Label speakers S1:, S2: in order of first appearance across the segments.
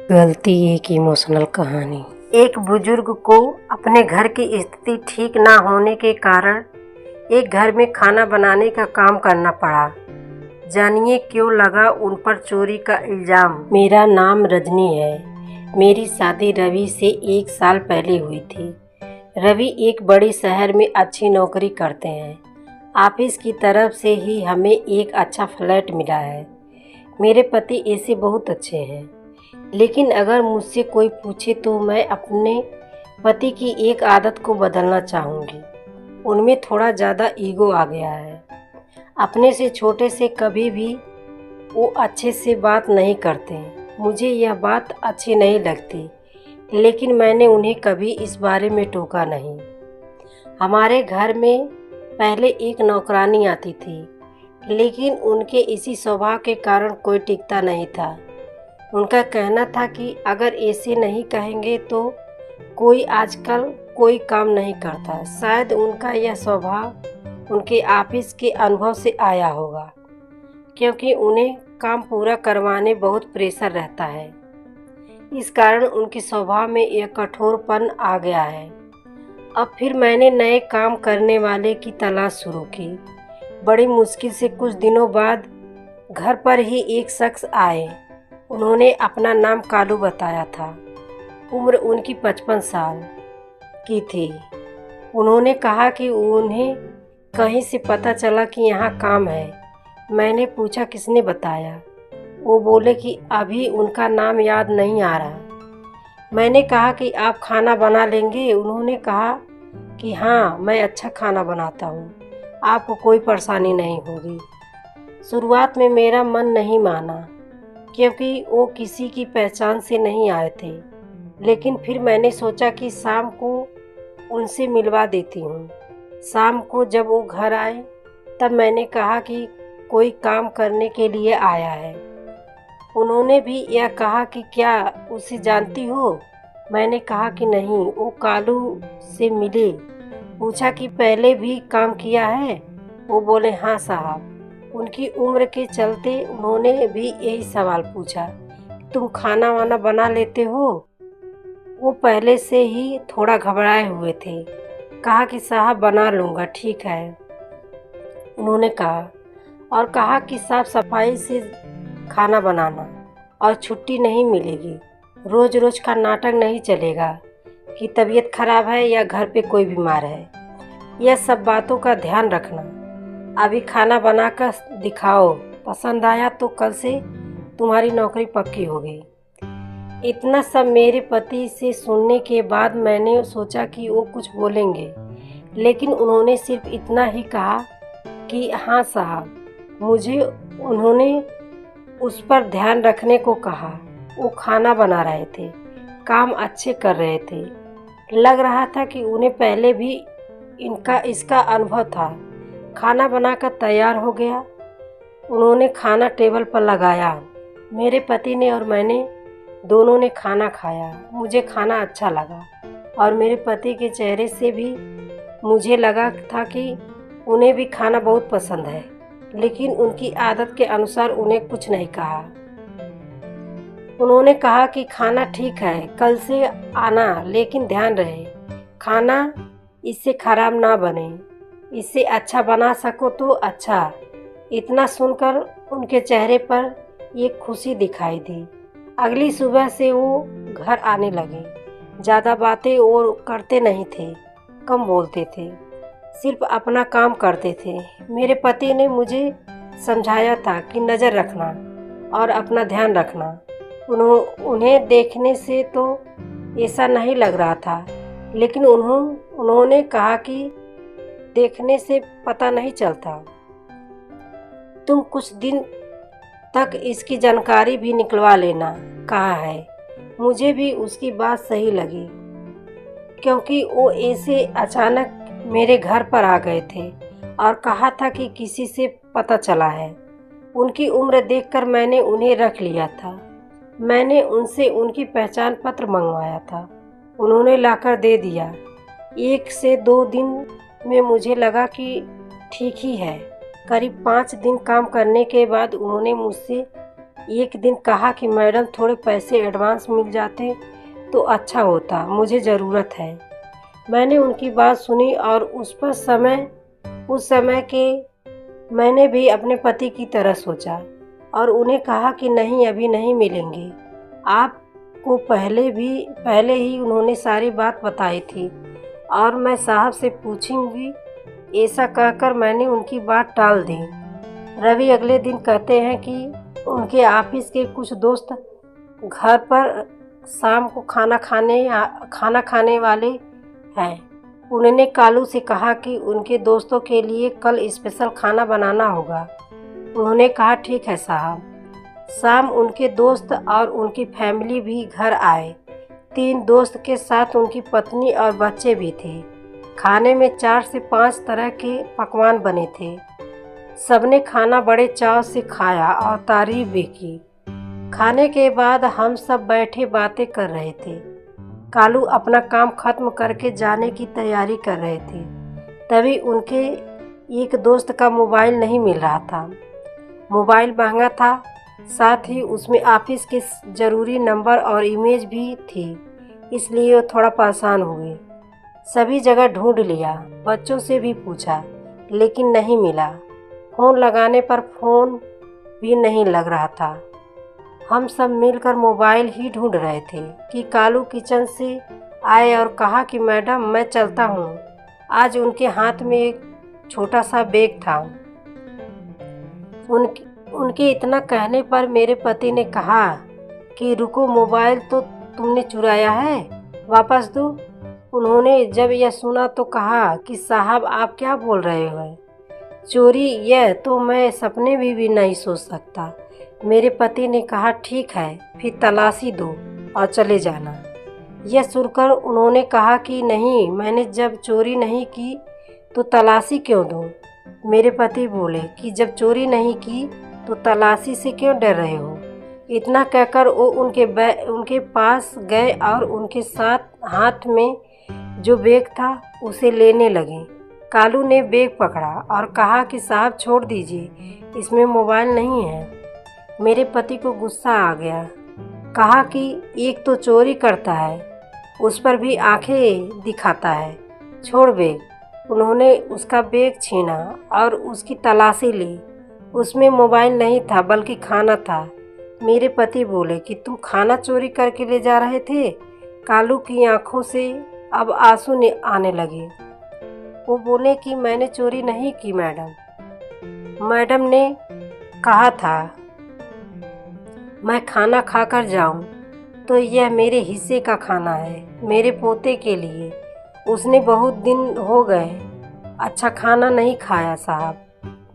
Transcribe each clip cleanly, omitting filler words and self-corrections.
S1: गलती एक इमोशनल कहानी। एक बुजुर्ग को अपने घर की स्थिति ठीक ना होने के कारण एक घर में खाना बनाने का काम करना पड़ा। जानिए क्यों लगा उन पर चोरी का इल्जाम। मेरा नाम रजनी है। मेरी शादी रवि से 1 साल पहले हुई थी। रवि एक बड़े शहर में अच्छी नौकरी करते हैं। ऑफिस की तरफ से ही हमें एक अच्छा फ्लैट मिला है। मेरे पति ऐसे बहुत अच्छे हैं, लेकिन अगर मुझसे कोई पूछे तो मैं अपने पति की एक आदत को बदलना चाहूँगी। उनमें थोड़ा ज़्यादा ईगो आ गया है। अपने से छोटे से कभी भी वो अच्छे से बात नहीं करते। मुझे यह बात अच्छी नहीं लगती, लेकिन मैंने उन्हें कभी इस बारे में टोका नहीं। हमारे घर में पहले एक नौकरानी आती थी, लेकिन उनके इसी स्वभाव के कारण कोई टिकता नहीं था। उनका कहना था कि अगर ऐसे नहीं कहेंगे तो कोई आजकल कोई काम नहीं करता। शायद उनका यह स्वभाव उनके ऑफिस के अनुभव से आया होगा, क्योंकि उन्हें काम पूरा करवाने बहुत प्रेशर रहता है। इस कारण उनके स्वभाव में यह कठोरपन आ गया है। अब फिर मैंने नए काम करने वाले की तलाश शुरू की। बड़ी मुश्किल से कुछ दिनों बाद घर पर ही एक शख्स आए। उन्होंने अपना नाम कालू बताया था। उम्र उनकी 55 साल की थी। उन्होंने कहा कि उन्हें कहीं से पता चला कि यहाँ काम है। मैंने पूछा किसने बताया। वो बोले कि अभी उनका नाम याद नहीं आ रहा। मैंने कहा कि आप खाना बना लेंगे। उन्होंने कहा कि हाँ, मैं अच्छा खाना बनाता हूँ, आपको कोई परेशानी नहीं होगी। शुरुआत में मेरा मन नहीं माना, क्योंकि वो किसी की पहचान से नहीं आए थे, लेकिन फिर मैंने सोचा कि शाम को उनसे मिलवा देती हूँ। शाम को जब वो घर आए तब मैंने कहा कि कोई काम करने के लिए आया है। उन्होंने भी यह कहा कि क्या उसे जानती हो। मैंने कहा कि नहीं। वो कालू से मिले। पूछा कि पहले भी काम किया है। वो बोले हाँ साहब। उनकी उम्र के चलते उन्होंने भी यही सवाल पूछा, तुम खाना वाना बना लेते हो। वो पहले से ही थोड़ा घबराए हुए थे। कहा कि साहब बना लूँगा, ठीक है। उन्होंने कहा और कहा कि साफ सफाई से खाना बनाना और छुट्टी नहीं मिलेगी। रोज़ रोज़ का नाटक नहीं चलेगा कि तबीयत खराब है या घर पे कोई बीमार है। यह सब बातों का ध्यान रखना। अभी खाना बनाकर दिखाओ, पसंद आया तो कल से तुम्हारी नौकरी पक्की होगी। इतना सब मेरे पति से सुनने के बाद मैंने सोचा कि वो कुछ बोलेंगे, लेकिन उन्होंने सिर्फ इतना ही कहा कि हाँ साहब। मुझे उन्होंने उस पर ध्यान रखने को कहा। वो खाना बना रहे थे, काम अच्छे कर रहे थे। लग रहा था कि उन्हें पहले भी इसका अनुभव था। खाना बनाकर तैयार हो गया। उन्होंने खाना टेबल पर लगाया। मेरे पति ने और मैंने दोनों ने खाना खाया। मुझे खाना अच्छा लगा और मेरे पति के चेहरे से भी मुझे लगा था कि उन्हें भी खाना बहुत पसंद है, लेकिन उनकी आदत के अनुसार उन्हें कुछ नहीं कहा। उन्होंने कहा कि खाना ठीक है, कल से आना, लेकिन ध्यान रहे खाना इससे खराब ना बने। इससे अच्छा बना सको तो अच्छा। इतना सुनकर उनके चेहरे पर एक खुशी दिखाई दी। अगली सुबह से वो घर आने लगे। ज़्यादा बातें वो करते नहीं थे, कम बोलते थे, सिर्फ अपना काम करते थे। मेरे पति ने मुझे समझाया था कि नज़र रखना और अपना ध्यान रखना। उन्हें देखने से तो ऐसा नहीं लग रहा था, लेकिन उन्होंने कहा कि देखने से पता नहीं चलता। तुम कुछ दिन तक इसकी जानकारी भी निकलवा लेना, कहा है। मुझे भी उसकी बात सही लगी, क्योंकि वो ऐसे अचानक मेरे घर पर आ गए थे और कहा था कि किसी से पता चला है। उनकी उम्र देखकर मैंने उन्हें रख लिया था। मैंने उनसे उनकी पहचान पत्र मंगवाया था। उन्होंने लाकर दे दिया। 1 से 2 दिन में मुझे लगा कि ठीक ही है। करीब 5 दिन काम करने के बाद उन्होंने मुझसे एक दिन कहा कि मैडम थोड़े पैसे एडवांस मिल जाते तो अच्छा होता, मुझे ज़रूरत है। मैंने उनकी बात सुनी और उस समय के मैंने भी अपने पति की तरह सोचा और उन्हें कहा कि नहीं, अभी नहीं मिलेंगे। आपको पहले ही उन्होंने सारी बात बताई थी और मैं साहब से पूछूंगी, ऐसा कहकर मैंने उनकी बात टाल दी। रवि अगले दिन कहते हैं कि उनके ऑफिस के कुछ दोस्त घर पर शाम को खाना खाने वाले हैं। उन्होंने कालू से कहा कि उनके दोस्तों के लिए कल स्पेशल खाना बनाना होगा। उन्होंने कहा ठीक है साहब। शाम उनके दोस्त और उनकी फैमिली भी घर आए। 3 दोस्त के साथ उनकी पत्नी और बच्चे भी थे। खाने में 4 से 5 तरह के पकवान बने थे। सबने खाना बड़े चाव से खाया और तारीफ भी की। खाने के बाद हम सब बैठे बातें कर रहे थे। कालू अपना काम खत्म करके जाने की तैयारी कर रहे थे। तभी उनके एक दोस्त का मोबाइल नहीं मिल रहा था। मोबाइल महंगा था, साथ ही उसमें ऑफिस के ज़रूरी नंबर और इमेज भी थी, इसलिए वो थोड़ा परेशान हुए। सभी जगह ढूंढ लिया, बच्चों से भी पूछा, लेकिन नहीं मिला। फ़ोन लगाने पर फ़ोन भी नहीं लग रहा था। हम सब मिलकर मोबाइल ही ढूंढ रहे थे कि कालू किचन से आए और कहा कि मैडम मैं चलता हूँ। आज उनके हाथ में एक छोटा सा बैग था। उनके इतना कहने पर मेरे पति ने कहा कि रुको, मोबाइल तो तुमने चुराया है, वापस दो। उन्होंने जब यह सुना तो कहा कि साहब आप क्या बोल रहे हो, चोरी यह तो मैं सपने में भी नहीं सोच सकता। मेरे पति ने कहा ठीक है, फिर तलाशी दो और चले जाना। यह सुनकर उन्होंने कहा कि नहीं, मैंने जब चोरी नहीं की तो तलाशी क्यों दूं। मेरे पति बोले कि जब चोरी नहीं की तो तलाशी से क्यों डर रहे हो। इतना कहकर वो उनके पास गए और उनके साथ हाथ में जो बैग था उसे लेने लगे। कालू ने बैग पकड़ा और कहा कि साहब छोड़ दीजिए, इसमें मोबाइल नहीं है। मेरे पति को गुस्सा आ गया। कहा कि एक तो चोरी करता है, उस पर भी आंखें दिखाता है, छोड़ बैग। उन्होंने उसका बैग छीना और उसकी तलाशी ली। उसमें मोबाइल नहीं था बल्कि खाना था। मेरे पति बोले कि तुम खाना चोरी करके ले जा रहे थे। कालू की आंखों से अब आंसू आने लगे। वो बोले कि मैंने चोरी नहीं की मैडम। मैडम ने कहा था मैं खाना खाकर जाऊं, तो यह मेरे हिस्से का खाना है, मेरे पोते के लिए। उसने बहुत दिन हो गए अच्छा खाना नहीं खाया साहब।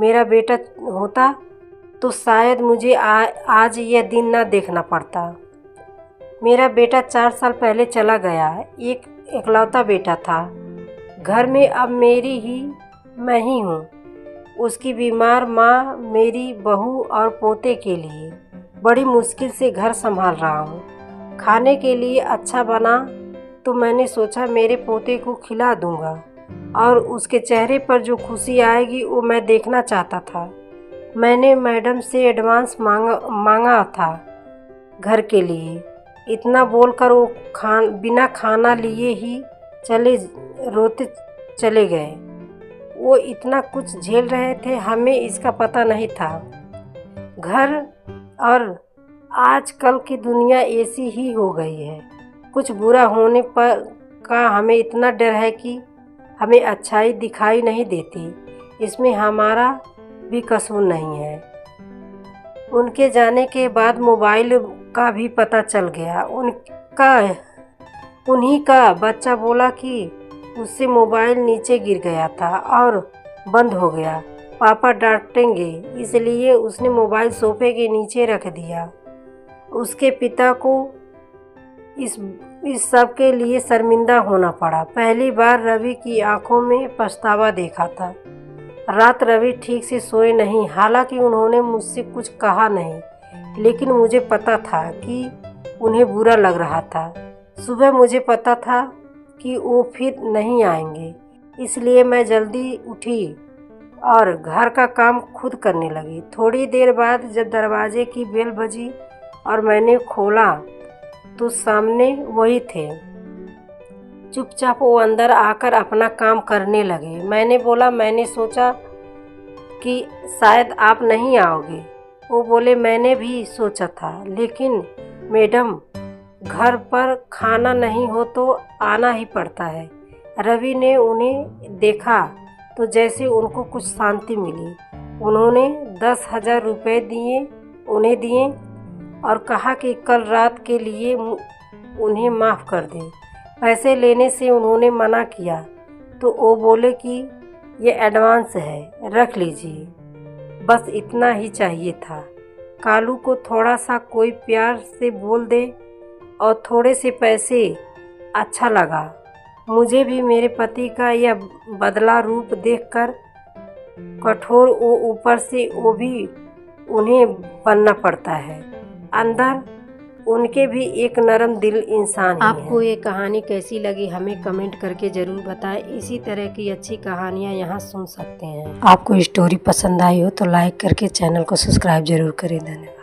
S1: मेरा बेटा होता तो शायद मुझे आज यह दिन ना देखना पड़ता। मेरा बेटा 4 साल पहले चला गया। एक इकलौता बेटा था। घर में अब मैं ही हूँ। उसकी बीमार माँ, मेरी बहू और पोते के लिए बड़ी मुश्किल से घर संभाल रहा हूँ। खाने के लिए अच्छा बना तो मैंने सोचा मेरे पोते को खिला दूंगा और उसके चेहरे पर जो खुशी आएगी वो मैं देखना चाहता था। मैंने मैडम से एडवांस मांगा था घर के लिए। इतना बोलकर वो बिना खाना लिए ही रोते चले गए। वो इतना कुछ झेल रहे थे, हमें इसका पता नहीं था। घर और आजकल की दुनिया ऐसी ही हो गई है। कुछ बुरा होने पर का हमें इतना डर है कि हमें अच्छाई दिखाई नहीं देती। इसमें हमारा भी कसूर नहीं है। उनके जाने के बाद मोबाइल का भी पता चल गया। उन्हीं का बच्चा बोला कि उससे मोबाइल नीचे गिर गया था और बंद हो गया। पापा डांटेंगे, इसलिए उसने मोबाइल सोफे के नीचे रख दिया। उसके पिता को इस सब के लिए शर्मिंदा होना पड़ा। पहली बार रवि की आंखों में पछतावा देखा था। रात रवि ठीक से सोए नहीं। हालांकि उन्होंने मुझसे कुछ कहा नहीं, लेकिन मुझे पता था कि उन्हें बुरा लग रहा था। सुबह मुझे पता था कि वो फिर नहीं आएंगे, इसलिए मैं जल्दी उठी और घर का काम खुद करने लगी। थोड़ी देर बाद जब दरवाजे की बेल बजी और मैंने खोला तो सामने वही थे। चुपचाप वो अंदर आकर अपना काम करने लगे। मैंने बोला, मैंने सोचा कि शायद आप नहीं आओगे। वो बोले, मैंने भी सोचा था, लेकिन मैडम घर पर खाना नहीं हो तो आना ही पड़ता है। रवि ने उन्हें देखा तो जैसे उनको कुछ शांति मिली। उन्होंने 10,000 रुपये उन्हें दिए और कहा कि कल रात के लिए उन्हें माफ़ कर दें। पैसे लेने से उन्होंने मना किया तो वो बोले कि ये एडवांस है, रख लीजिए। बस इतना ही चाहिए था। कालू को थोड़ा सा कोई प्यार से बोल दे और थोड़े से पैसे, अच्छा लगा। मुझे भी मेरे पति का यह बदला रूप देखकर कठोर वो ऊपर से वो भी उन्हें बनना पड़ता है। अंदर उनके भी एक नरम दिल इंसान ही है। आपको ये कहानी कैसी लगी हमें कमेंट करके ज़रूर बताएं। इसी तरह की अच्छी कहानियाँ यहाँ सुन सकते हैं। आपको स्टोरी पसंद आई हो तो लाइक करके चैनल को सब्सक्राइब जरूर करें। धन्यवाद।